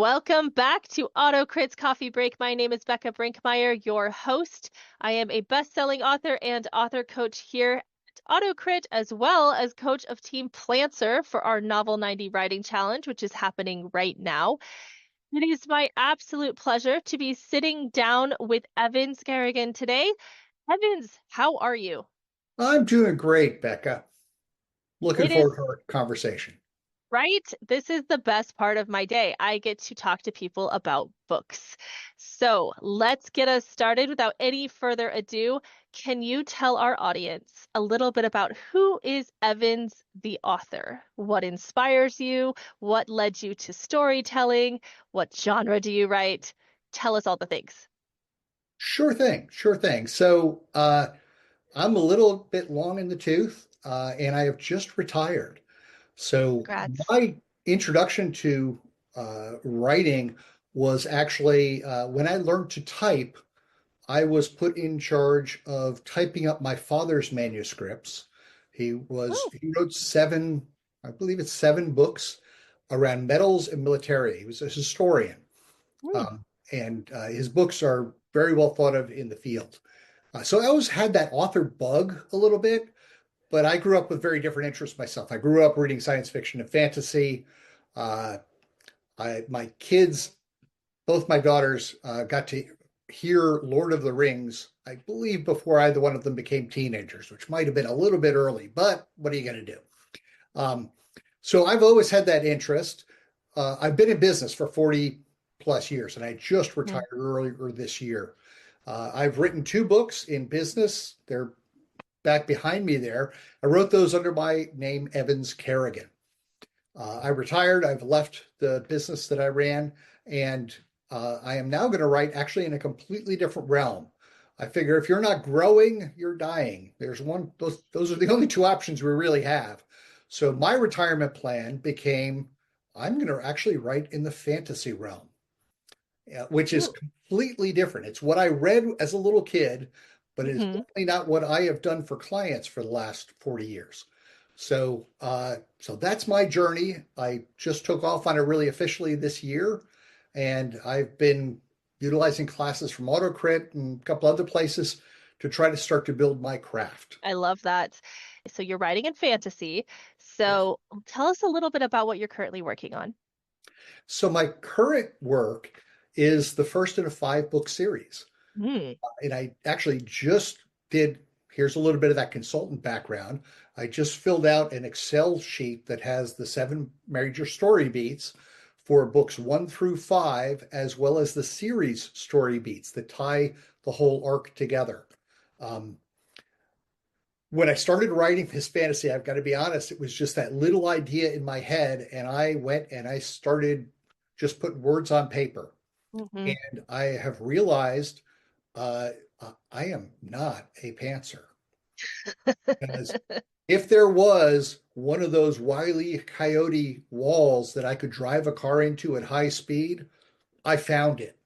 Welcome back to AutoCrit's Coffee Break. My name is Bekah Brinkmeier, your host. I am a best-selling author and author coach here at AutoCrit, as well as coach of Team Plancer for our Novel 90 Writing Challenge, which is happening right now. It is my absolute pleasure to be sitting down with Evans Kaye today. Evans, how are you? I'm doing great, Becca. Looking It is forward to our conversation. Right? This is the best part of my day. I get to talk to people about books. So let's get us started without any further ado. Can you tell our audience a little bit about who is Evans the author? What inspires you? What led you to storytelling? What genre do you write? Tell us all the things. Sure thing, sure thing. I'm a little bit long in the tooth, and I have just retired. So Congrats. my introduction to writing was actually when I learned to type. I was put in charge of typing up my father's manuscripts. Oh, He wrote seven, I believe it's seven books around medals and military. He was a historian. hmm. And his books are very well thought of in the field. So I always had that author bug a little bit, but I grew up with very different interests myself. I grew up reading science fiction and fantasy. Uh, my kids, both my daughters, got to hear Lord of the Rings, I believe, before either one of them became teenagers, which might have been a little bit early, but what are you going to do? Um, so I've always had that interest. I've been in business for 40 plus years, and I just Hmm. retired earlier this year. I've written two books in business. They're back behind me there. I wrote those under my name, Evans Kaye. I retired. I've left the business that I ran, and I am now going to write actually in a completely different realm. I figure if you're not growing, you're dying. There's one, those are the only two options we really have. So my retirement plan became I'm going to actually write in the fantasy realm, which is Ooh. completely different. It's what I read as a little kid, but it is Hmm. definitely not what I have done for clients for the last 40 years. So that's my journey. I just took off on it really officially this year, and I've been utilizing classes from AutoCrit and a couple other places to try to start to build my craft. I love that. So you're writing in fantasy. Yes. So tell us a little bit about what you're currently working on. So my current work is the first in a five-book series. Hmm. And I actually just did, here's a little bit of that consultant background. I just filled out an Excel sheet that has the seven major story beats for books 1 through 5, as well as the series story beats that tie the whole arc together. Um, when I started writing this fantasy, I've got to be honest, it was just that little idea in my head, and I went and I started just putting words on paper. Hmm. And I have realized uh, I am not a pantser. Because if there was one of those Wile E. Coyote walls that I could drive a car into at high speed, I found it.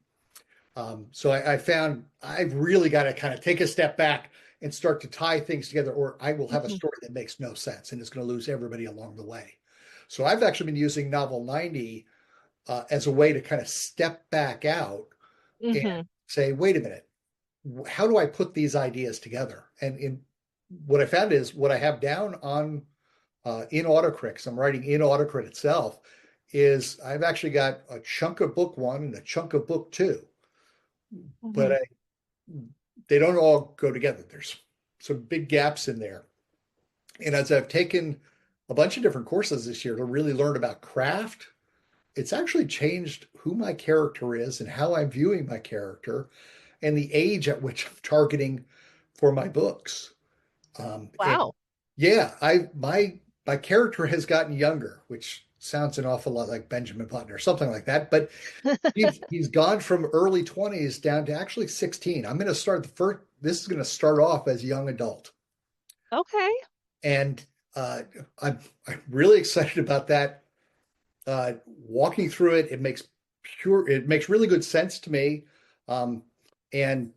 So I found I've really got to kind of take a step back and start to tie things together, or I will have a Hmm. story that makes no sense and it's going to lose everybody along the way. So I've actually been using Novel 90 as a way to kind of step back out and Hmm. say, wait a minute, how do I put these ideas together? And what I found is what I have down on in AutoCrit, 'cause I'm writing in AutoCrit itself, is I've actually got a chunk of book one and a chunk of book two, but Hmm. they don't all go together. There's some big gaps in there. And as I've taken a bunch of different courses this year to really learn about craft, it's actually changed who my character is and how I'm viewing my character and the age at which I'm targeting for my books. And Wow. yeah, my character has gotten younger, which sounds an awful lot like Benjamin Button or something like that. But he's gone from early 20s down to actually 16. I'm going to start the first. This is going to start off as young adult, Okay. and uh, I'm really excited about that. Walking through it, it makes really good sense to me, um, and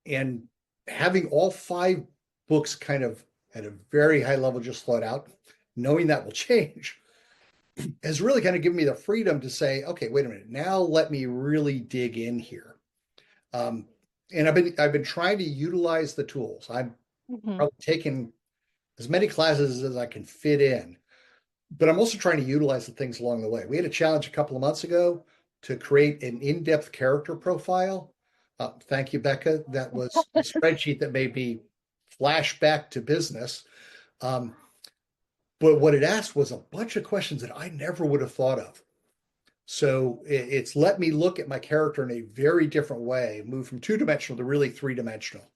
and having all five books kind of at a very high level just float out, knowing that will change. has really kind of given me the freedom to say, okay, wait a minute, now let me really dig in here. Um, and I've been trying to utilize the tools. I'm Hmm. probably taking as many classes as I can fit in, but I'm also trying to utilize the things along the way. We had a challenge a couple of months ago to create an in-depth character profile. Thank you, Bekah. That was a spreadsheet that made me flash back to business. Um, but what it asked was a bunch of questions that I never would have thought of. So it's let me look at my character in a very different way, move from two-dimensional to really three-dimensional.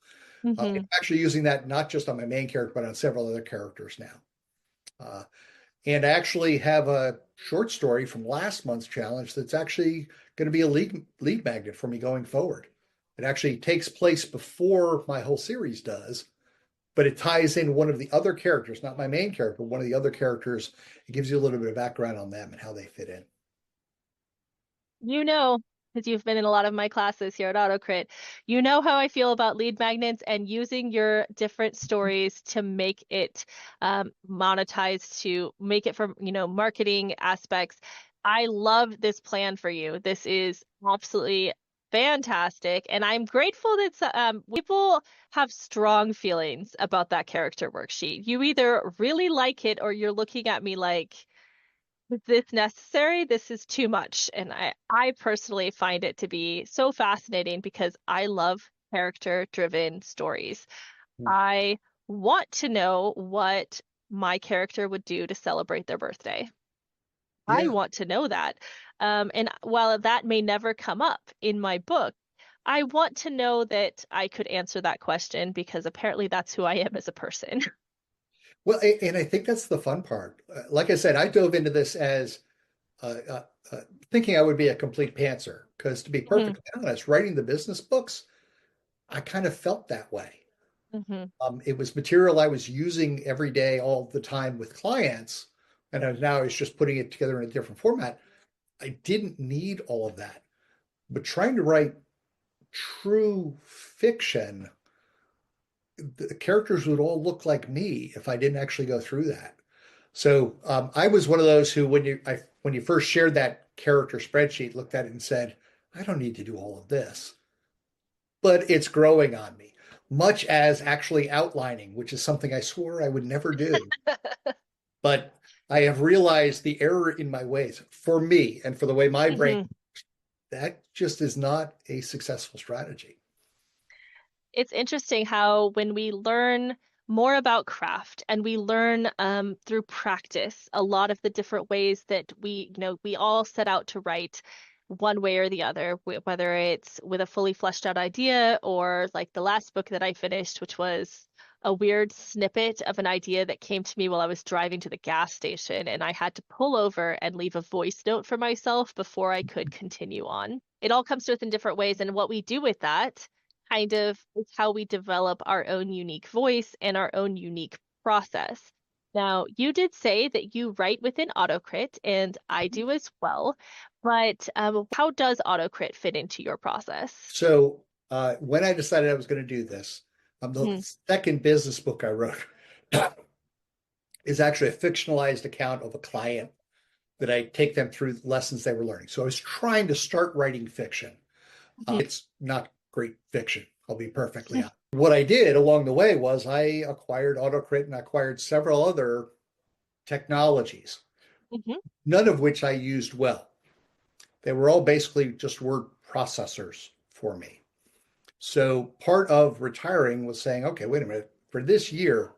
I'm Hmm. actually using that not just on my main character, but on several other characters now. And I actually have a short story from last month's challenge that's actually going to be a lead magnet for me going forward. It actually takes place before my whole series does, but it ties in one of the other characters, not my main character, but one of the other characters. It gives you a little bit of background on them and how they fit in. You know, because you've been in a lot of my classes here at AutoCrit, you know how I feel about lead magnets and using your different stories to make it monetized, to make it from, marketing aspects. I love this plan for you. This is absolutely fantastic. And I'm grateful that people have strong feelings about that character worksheet. You either really like it or you're looking at me like, is this necessary? This is too much. And I personally find it to be so fascinating because I love character-driven stories. I want to know what my character would do to celebrate their birthday. I Yeah. want to know that. And while that may never come up in my book, I want to know that I could answer that question because apparently that's who I am as a person. Well, and I think that's the fun part. Like I said, I dove into this as uh, uh, thinking I would be a complete pantser. Because to be Hmm. perfectly honest, writing the business books, I kind of felt that way. Hmm. It was material I was using every day, all the time with clients, and now I was just putting it together in a different format. I didn't need all of that. But trying to write true fiction, the characters would all look like me if I didn't actually go through that. So I was one of those who, when you first shared that character spreadsheet, looked at it and said, "I don't need to do all of this," but it's growing on me. Much as actually outlining, which is something I swore I would never do. But I have realized the error in my ways for me and for the way my brain, Hmm. that just is not a successful strategy. It's interesting how when we learn more about craft and we learn through practice a lot of the different ways that we all set out to write one way or the other, whether it's with a fully fleshed out idea or like the last book that I finished, which was a weird snippet of an idea that came to me while I was driving to the gas station, and I had to pull over and leave a voice note for myself before I could continue on. It all comes to us in different ways, and what we do with that kind of is how we develop our own unique voice and our own unique process. Now, you did say that you write within AutoCrit, and I do as well, but how does AutoCrit fit into your process? So when I decided I was going to do this, the Hmm. second business book I wrote is actually a fictionalized account of a client that I take them through lessons they were learning. So I was trying to start writing fiction. Hmm. It's not great fiction, I'll be perfectly honest. What I did along the way was I acquired AutoCrit and I acquired several other technologies, Hmm. none of which I used well. They were all basically just word processors for me. So part of retiring was saying, okay, wait a minute, for this year,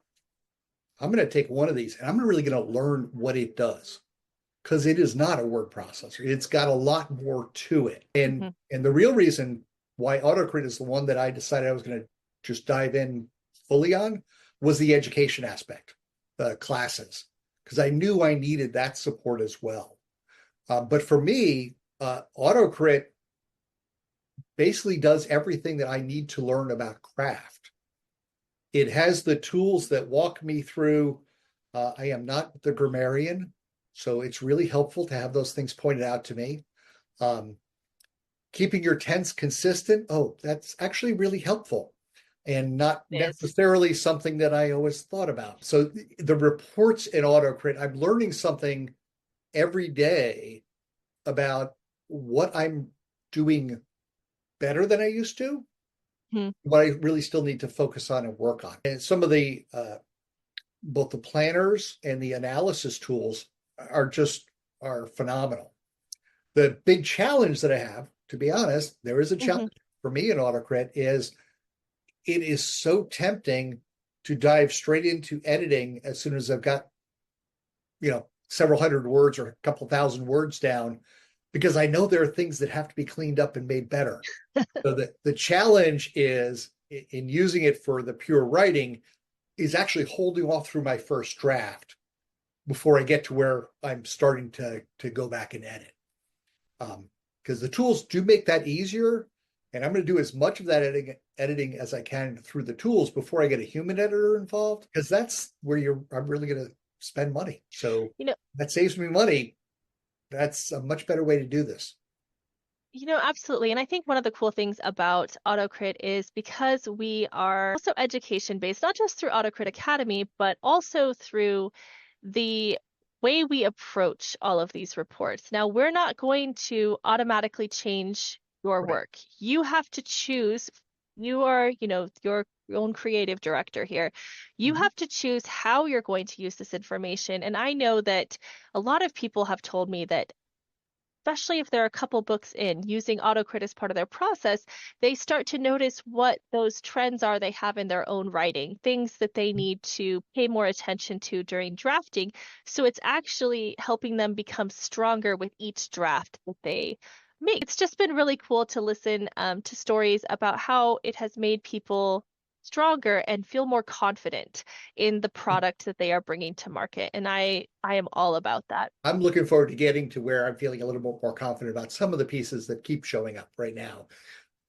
I'm going to take one of these and I'm really going to learn what it does because it is not a word processor. It's got a lot more to it. Hmm. And the real reason why AutoCrit is the one that I decided I was going to just dive in fully on was the education aspect, the classes, because I knew I needed that support as well. But for me, AutoCrit basically does everything that I need to learn about craft. It has the tools that walk me through. I am not the grammarian, so it's really helpful to have those things pointed out to me. Um, Keeping your tense consistent, oh, that's actually really helpful and not It is. necessarily something that I always thought about. So the reports in AutoCrit, I'm learning something every day about what I'm doing better than I used to, what I really still need to focus on and work on. And some of the both the planners and the analysis tools are phenomenal. The big challenge that I have, to be honest, there is a challenge for me in AutoCrit, is it is so tempting to dive straight into editing as soon as I've got, several hundred words or a couple thousand words down, because I know there are things that have to be cleaned up and made better. So the challenge is in using it for the pure writing is actually holding off through my first draft before I get to where I'm starting to go back and edit. Because the tools do make that easier. And I'm going to do as much of that editing as I can through the tools before I get a human editor involved, because that's where I'm really going to spend money. So that saves me money. That's a much better way to do this. Absolutely. And I think one of the cool things about AutoCrit is because we are also education based, not just through AutoCrit Academy, but also through the way we approach all of these reports. Now, we're not going to automatically change your work. You have to choose. You are, your own creative director here. You have to choose how you're going to use this information. And I know that a lot of people have told me that, especially if they're a couple books in, using AutoCrit as part of their process, they start to notice what those trends are they have in their own writing, things that they need to pay more attention to during drafting. So it's actually helping them become stronger with each draft that they make. It's just been really cool to listen to stories about how it has made people stronger and feel more confident in the product that they are bringing to market. And I am all about that. I'm looking forward to getting to where I'm feeling a little bit more confident about some of the pieces that keep showing up right now.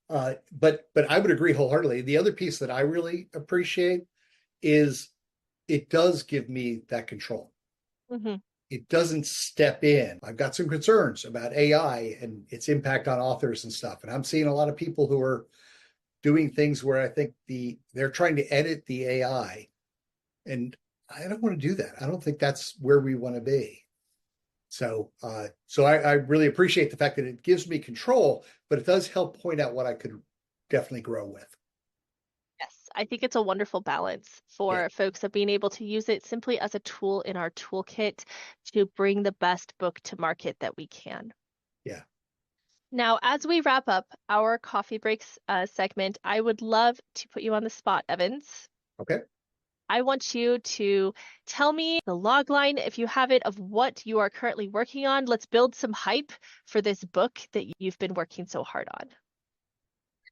But I would agree wholeheartedly. The other piece that I really appreciate is it does give me that control. It doesn't step in. I've got some concerns about AI and its impact on authors and stuff. And I'm seeing a lot of people who are doing things where I think they're trying to edit the AI. And I don't want to do that. I don't think that's where we want to be. So I really appreciate the fact that it gives me control, but it does help point out what I could definitely grow with. Yes, I think it's a wonderful balance for folks of being able to use it simply as a tool in our toolkit to bring the best book to market that we can. Yeah. Now, as we wrap up our coffee breaks segment, I would love to put you on the spot, Evans. Okay. I want you to tell me the log line, if you have it, of what you are currently working on. Let's build some hype for this book that you've been working so hard on.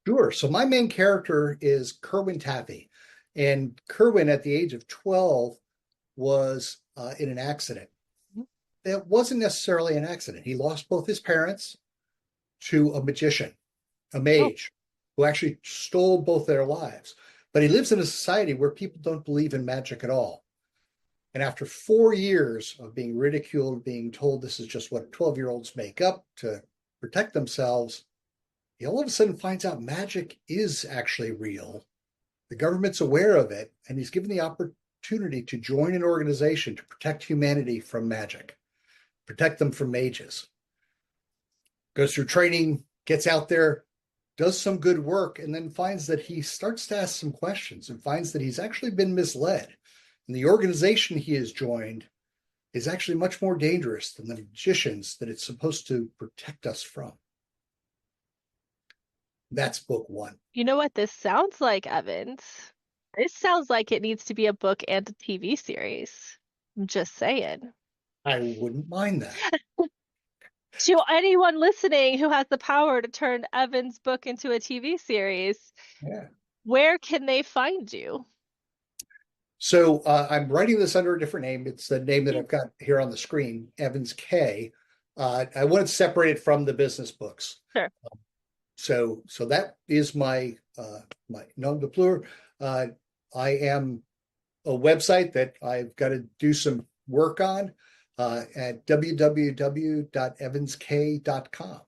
Sure. So my main character is Kerwin Taffy. And Kerwin, at the age of 12, was in an accident. It wasn't necessarily an accident. He lost both his parents to a magician, a mage, who actually stole both their lives. But he lives in a society where people don't believe in magic at all. And after 4 years of being ridiculed, being told this is just what 12-year-olds make up to protect themselves, he all of a sudden finds out magic is actually real. The government's aware of it, and he's given the opportunity to join an organization to protect humanity from magic, protect them from mages. Goes through training, gets out there, does some good work, and then finds that he starts to ask some questions and finds that he's actually been misled. And the organization he has joined is actually much more dangerous than the magicians that it's supposed to protect us from. That's book one. You know what this sounds like, Evans? This sounds like it needs to be a book and a TV series. I'm just saying. I wouldn't mind that. To anyone listening who has the power to turn Evans' book into a TV series, where can they find you? So I'm writing this under a different name. It's the name that I've got here on the screen, Evans Kaye. I wanted to separate it from the business books. Sure. So that is my nom de plume. I am a website that I've got to do some work on at www.evanskaye.com.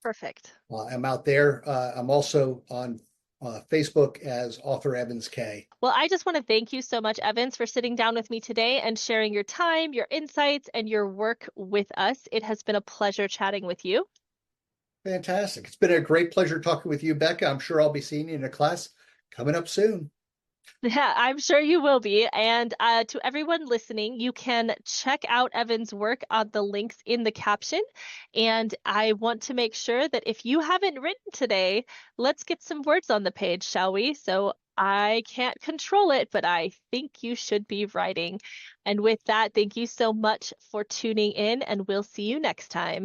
Perfect. I'm out there. I'm also on Facebook as author Evans Kaye. Well, I just want to thank you so much, Evans, for sitting down with me today and sharing your time, your insights, and your work with us. It has been a pleasure chatting with you. Fantastic. It's been a great pleasure talking with you, Bekah. I'm sure I'll be seeing you in a class coming up soon. Yeah, I'm sure you will be. And to everyone listening, you can check out Evan's work on the links in the caption. And I want to make sure that if you haven't written today, let's get some words on the page, shall we? So I can't control it, but I think you should be writing. And with that, thank you so much for tuning in, and we'll see you next time.